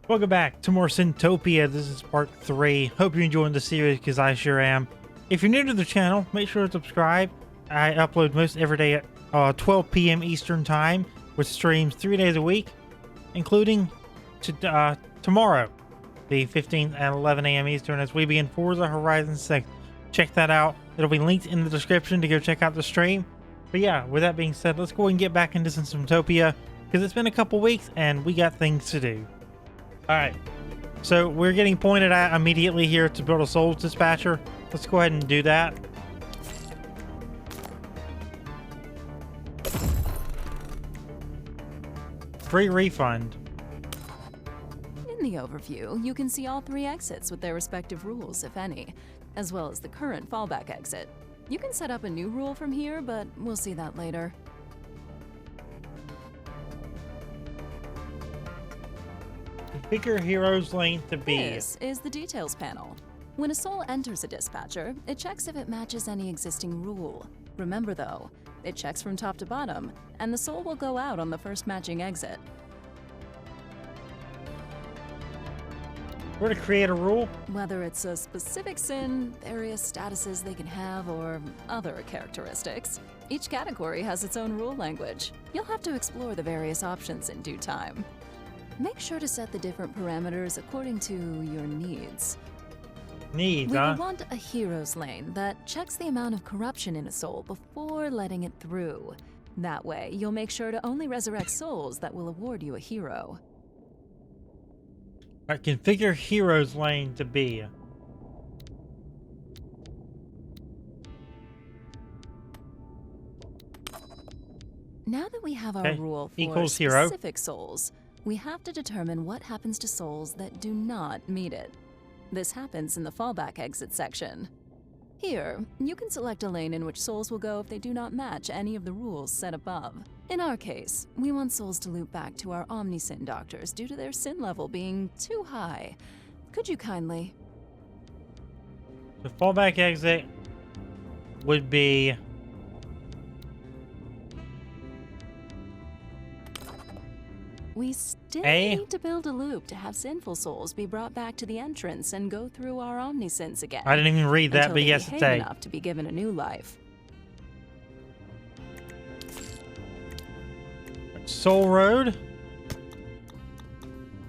Welcome back to more Sintopia. This is part 3. Hope you're enjoying the series because I sure am. If you're new to the channel, make sure to subscribe. I upload most every day at 12 p.m. Eastern Time with streams 3 days a week, including tomorrow, the 15th at 11 a.m. Eastern as we begin Forza Horizon 6. Check that out. It'll be linked in the description to go check out the stream. But yeah, with that being said, let's go and get back into some Sintopia because it's been a couple weeks and we got things to do. Alright, so we're getting pointed at immediately here to build a Souls Dispatcher. Let's go ahead and do that. Free refund. In the overview, you can see all 3 exits with their respective rules, if any, as well as the current fallback exit. You can set up a new rule from here, but we'll see that later. Configure hero's lane to be. This is the details panel. When a soul enters a dispatcher, it checks if it matches any existing rule. Remember though, it checks from top to bottom, and the soul will go out on the first matching exit. We're to create a rule. Whether it's a specific sin, various statuses they can have, or other characteristics, each category has its own rule language. You'll have to explore the various options in due time. Make sure to set the different parameters according to your needs. Needs, We will want a hero's lane that checks the amount of corruption in a soul before letting it through. That way, you'll make sure to only resurrect souls that will award you a hero. Alright, configure hero's lane to be. Now that we have our rule for Equals hero. specific souls, we have to determine what happens to souls that do not meet it. This happens in the fallback exit section. Here, you can select a lane in which souls will go if they do not match any of the rules set above. In our case, we want souls to loop back to our Omnisin doctors due to their sin level being too high. Could you kindly? The fallback exit would be We still A. need to build a loop to have sinful souls be brought back to the entrance and go through our Omnisins again. I didn't even read that, until but they yes, it's behave A. enough to be given a new life. Soul Road.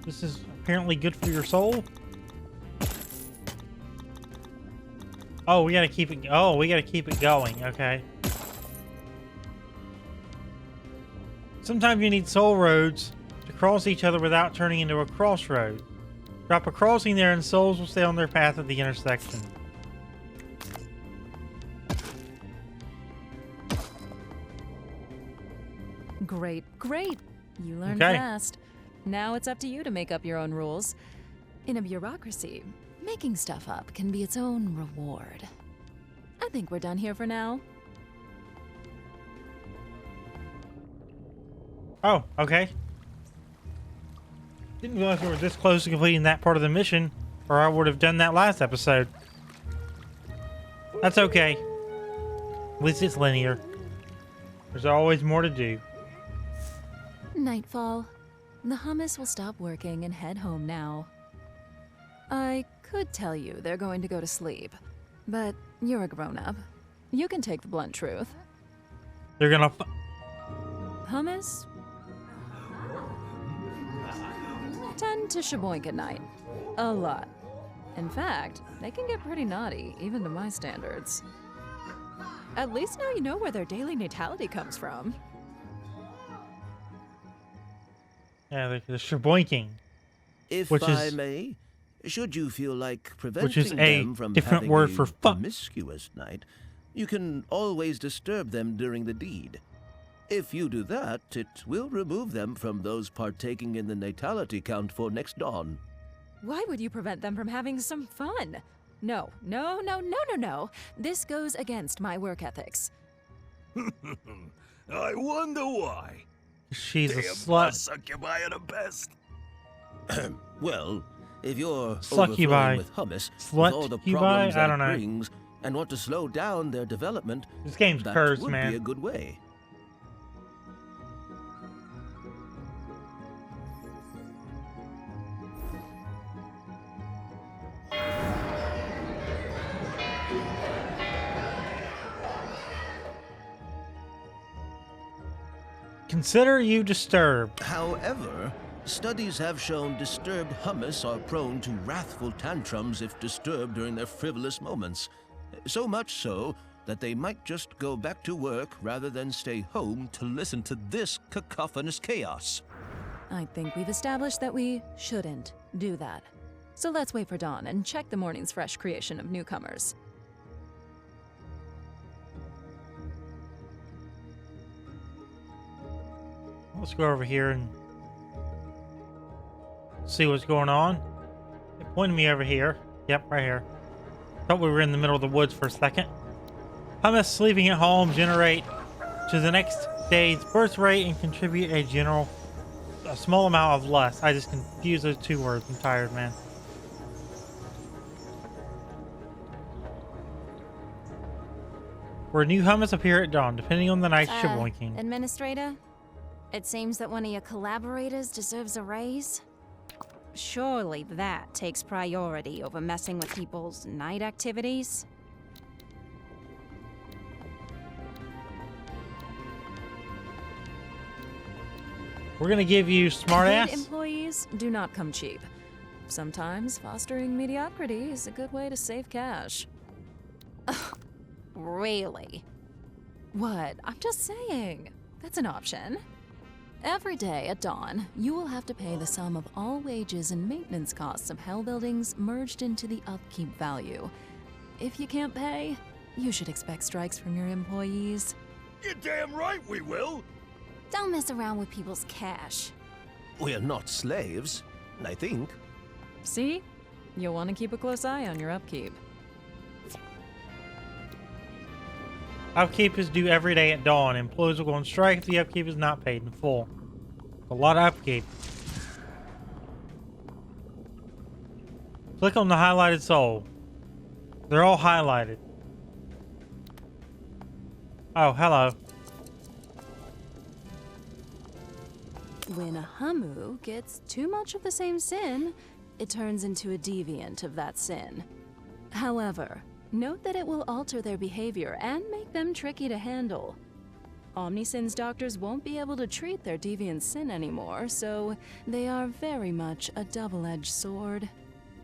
This is apparently good for your soul. Oh, we gotta keep it. Oh, we gotta keep it going. Okay. Sometimes you need soul roads to cross each other without turning into a crossroad. Drop a crossing there, and souls will stay on their path at the intersection. Great, great. You learned Okay. fast. Now it's up to you to make up your own rules. In a bureaucracy, making stuff up can be its own reward. I think we're done here for now. Oh, okay. Didn't realize we were this close to completing that part of the mission, or I would have done that last episode. That's okay. At least it's linear. There's always more to do. Nightfall. The hummus will stop working and head home now. I could tell you they're going to go to sleep, but you're a grown-up. You can take the blunt truth. They're gonna. Hummus tend to shaboink at night. A lot. In fact, they can get pretty naughty, even to my standards. At least now you know where their daily natality comes from. Yeah, they're shaboinking. If Which I is- may, should you feel like preventing a them from different having word a for fuck. promiscuous night, you can always disturb them during the deed. If you do that, it will remove them from those partaking in the natality count for next dawn. Why would you prevent them from having some fun? No, no, no, no, no, no. This goes against my work ethics. I wonder why. She's a Damn slut. succubi are the best. Well, if you're Succubi. overflowing with hummus, Slut with all the cubi? problems I that don't know. brings, and want to slow down their development, This game's that cursed, would man. be a good way. Consider you disturbed. However, studies have shown disturbed hummus are prone to wrathful tantrums if disturbed during their frivolous moments. So much so that they might just go back to work rather than stay home to listen to this cacophonous chaos. I think we've established that we shouldn't do that. So let's wait for dawn and check the morning's fresh creation of newcomers. Let's go over here and see what's going on. It pointed me over here. Yep, right here. Thought we were in the middle of the woods for a second. Hummus sleeping at home generate to the next day's birth rate and contribute a small amount of lust. I just confused those two words. I'm tired, man. Where new hummus appear at dawn, depending on the night's shibbolething. Administrator? It seems that one of your collaborators deserves a raise? Surely that takes priority over messing with people's night activities? We're gonna give you Good smartass. employees do not come cheap. Sometimes fostering mediocrity is a good way to save cash. Really? What? I'm just saying. That's an option. Every day at dawn, you will have to pay the sum of all wages and maintenance costs of Hell buildings merged into the upkeep value. If you can't pay, you should expect strikes from your employees. You're damn right we will. Don't mess around with people's cash. We're not slaves, I think. See? You'll want to keep a close eye on your upkeep. Upkeep is due every day at dawn. Employees will go on strike if the upkeep is not paid in full. A lot of upkeep. Click on the highlighted soul. They're all highlighted. Oh, hello. When a Hamu gets too much of the same sin, it turns into a deviant of that sin. However, note that it will alter their behavior and make them tricky to handle. Omnisin's doctors won't be able to treat their deviant sin anymore, so they are very much a double-edged sword.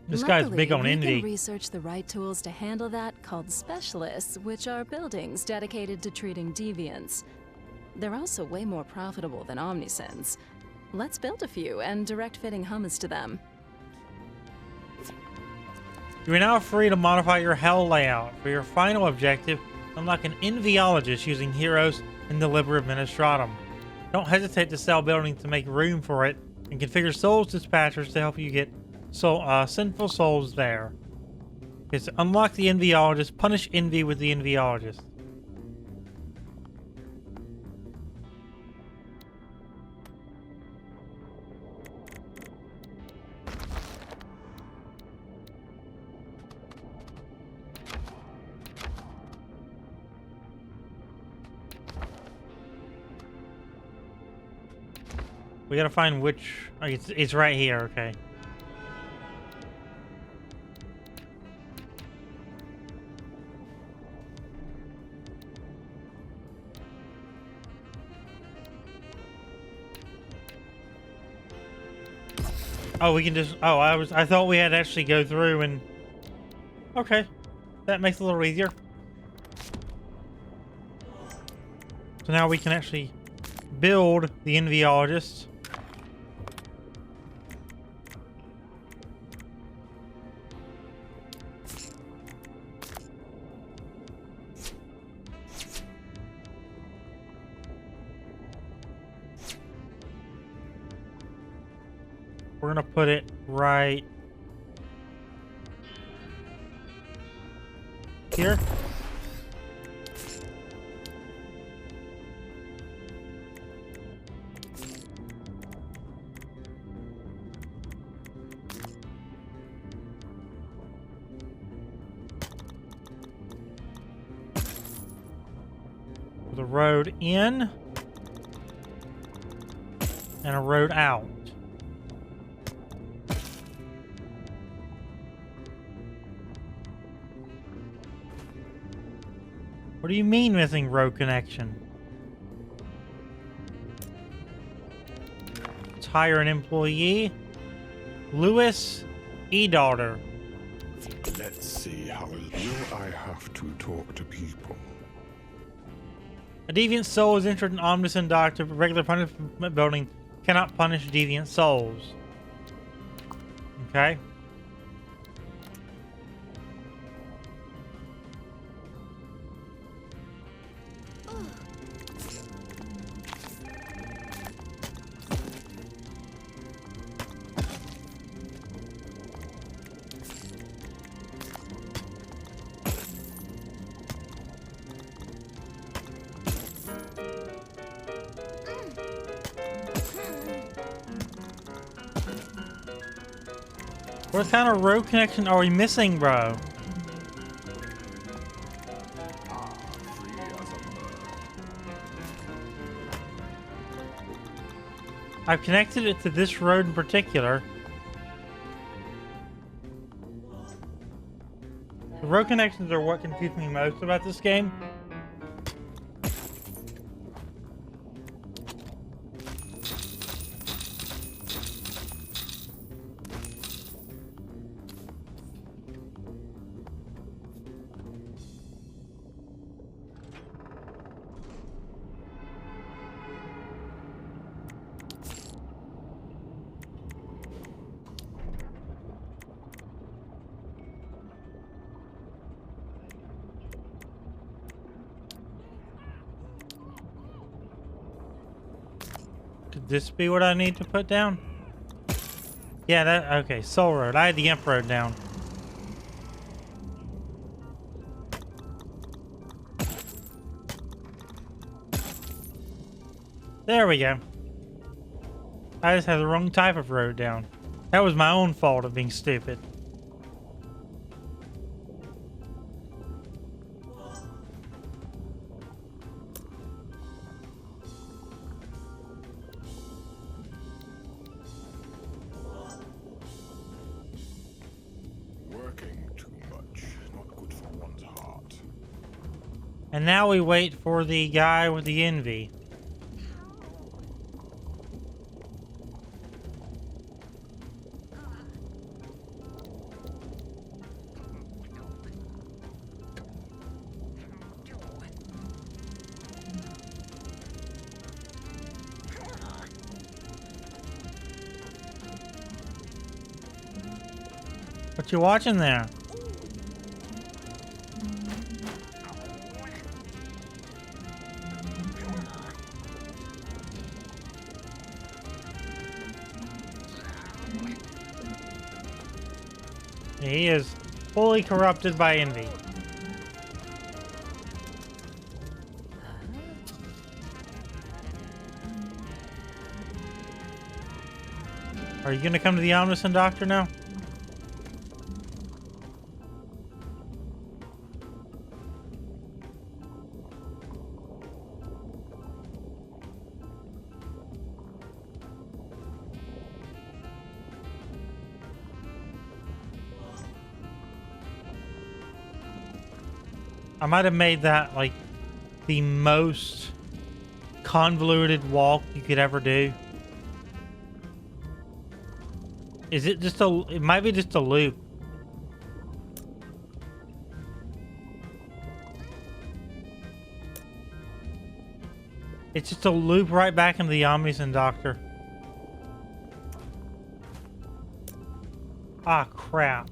This guy's big on we envy. can research the right tools to handle that called specialists, which are buildings dedicated to treating deviants. They're also way more profitable than Omnisins. Let's build a few and direct fitting hummus to them. You are now free to modify your hell layout. For your final objective, unlock an enviologist using heroes in the Liber Administratum. Don't hesitate to sell buildings to make room for it, and configure souls dispatchers to help you get sinful souls there. Okay, so unlock the enviologist, punish envy with the enviologist. We gotta find which. Oh, it's right here. Okay. Oh, we can just. Oh, I thought we had to actually go through and. Okay, that makes it a little easier. So now we can actually build the enviologist. We're gonna put it right here. With a road in and a road out. What do you mean missing road connection? hire an employee. Lewis E. Daughter. Let's see, how will I have to talk to people? A deviant soul is entered an omniscient doctor, but regular punishment building cannot punish deviant souls. Okay. What kind of road connection are we missing, bro? I've connected it to this road in particular. The road connections are what confuse me most about this game. Could this be what I need to put down? Yeah, that, okay, Soul Road. I had the Imp Road down. There we go. I just had the wrong type of road down. That was my own fault of being stupid. Working too much, not good for one's heart. And now we wait for the guy with the envy. What you watching there? He is fully corrupted by envy. Are you gonna come to the Omniscient Doctor now? I might have made that like the most convoluted walk you could ever do. Is it just a, it might be just a loop. It's just a loop right back into the Omniscient Doctor. Ah, crap.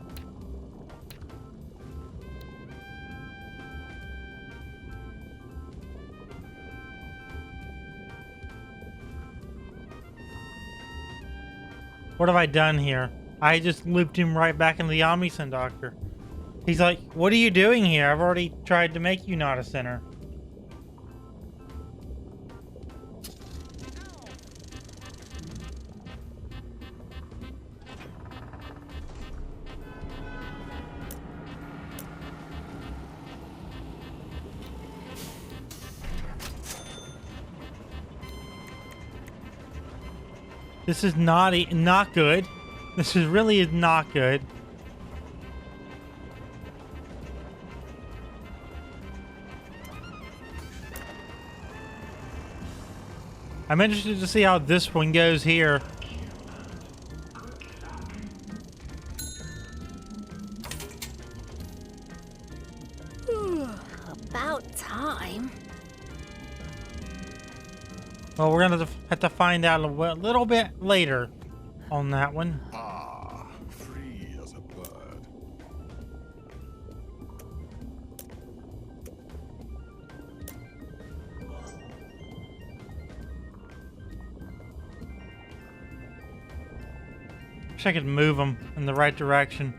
What have I done here? I just looped him right back into the Omniscient Doctor. He's like, what are you doing here? I've already tried to make you not a sinner. This is not good. This is really not good. I'm interested to see how this one goes here About time. Well, we're gonna have to find out a little bit later on that one. Ah, free as a bird. Wish I could move them in the right direction.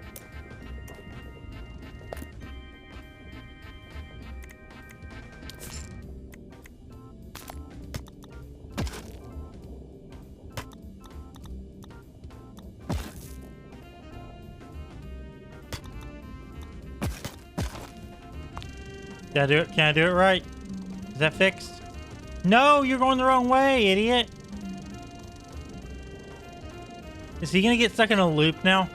Can I do it? Can I do it right? Is that fixed? No, you're going the wrong way, idiot. Is he gonna get stuck in a loop now?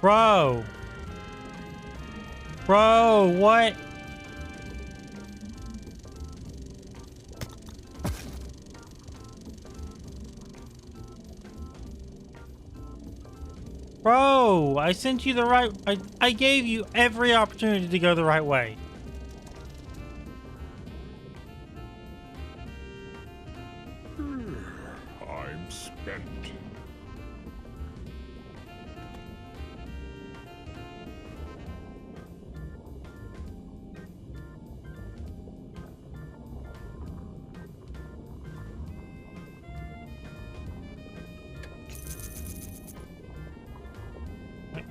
Bro. Bro, what? Bro, I sent you the right... I gave you every opportunity to go the right way. I'm spent.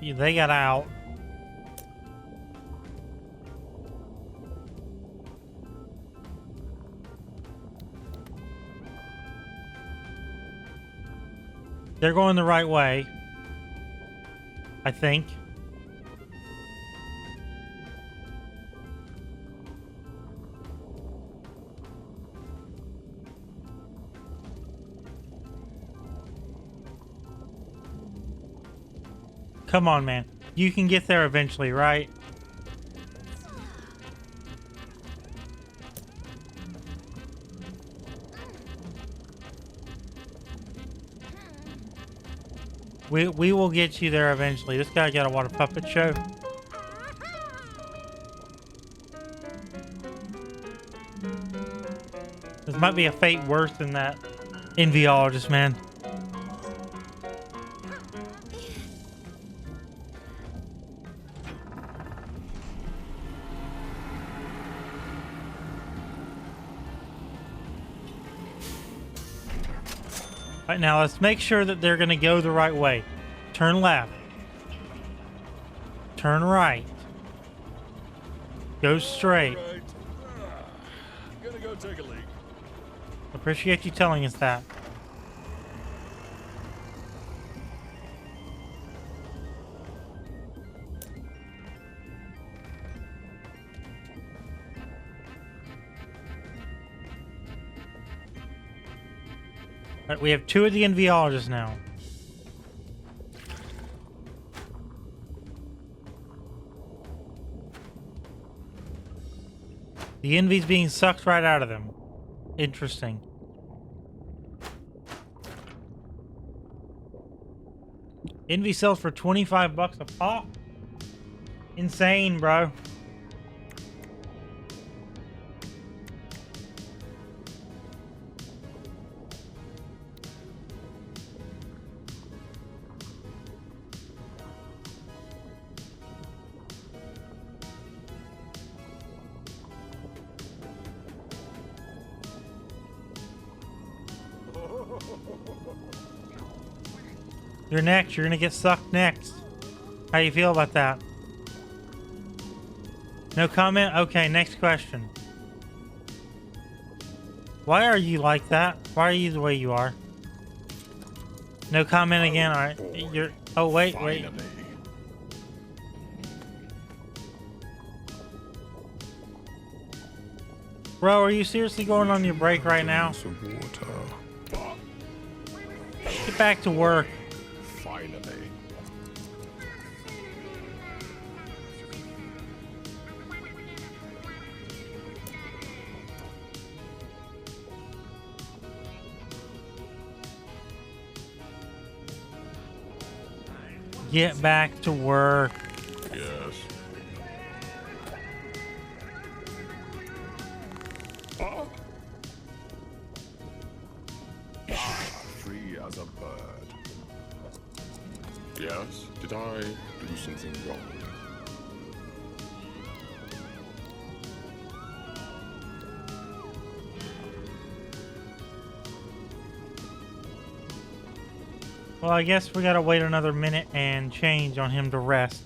They got out. They're going the right way, I think. Come on, man. You can get there eventually, right? We will get you there eventually. This guy got a water puppet show. This might be a fate worse than that enviologist, man. Right now, let's make sure that they're going to go the right way. Turn left. Turn right. Go straight. Right. Gonna go take a leak. Appreciate you telling us that. Right, we have 2 of the enviologists now. The envy's being sucked right out of them. Interesting. Envy sells for 25 bucks a pop? Insane, bro. You're next. You're gonna get sucked next. How you feel about that? No comment? Okay, next question. Why are you like that? Why are you the way you are? No comment again? Alright. You're... Oh, wait. Finally. Bro, are you seriously going on your break right now? Some water. Get back to work. Finally. get back to work. Yes. Free as a bird. Yes? Did I do something wrong? Well, I guess we gotta wait another minute and change on him to rest.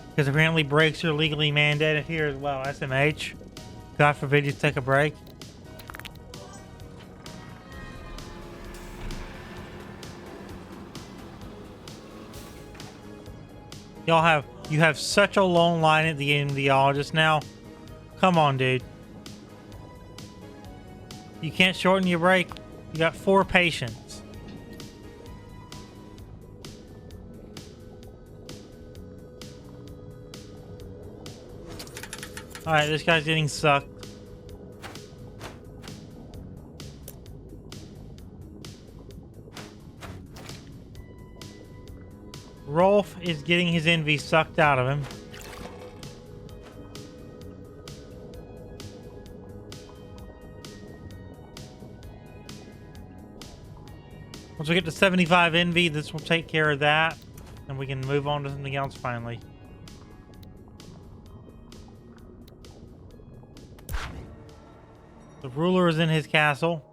Because apparently breaks are legally mandated here as well. SMH. God forbid you take a break. You have such a long line at the end of the just now. Come on, dude. You can't shorten your break. You got 4 patients. Alright, this guy's getting sucked. Rolf is getting his envy sucked out of him. Once we get to 75 envy, this will take care of that. And we can move on to something else finally. The ruler is in his castle.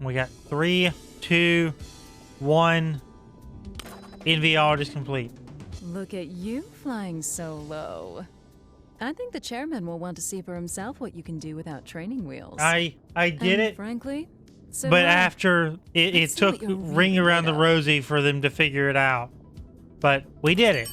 We got 3, 2, 1. Envyologist complete. Look at you flying so low. I think the chairman will want to see for himself what you can do without training wheels. I did it. Frankly, so but after it took ring around the rosy for them to figure it out. But we did it.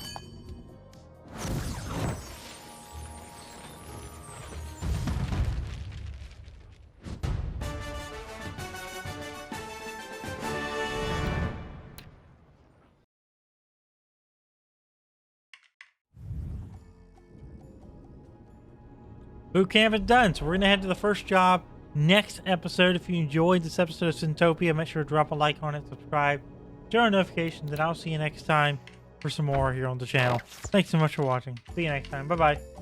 Boot camp is done, so we're going to head to the first job next episode. If you enjoyed this episode of Sintopia, make sure to drop a like on it, subscribe, turn on notifications, and I'll see you next time for some more here on the channel. Thanks so much for watching. See you next time. Bye-bye.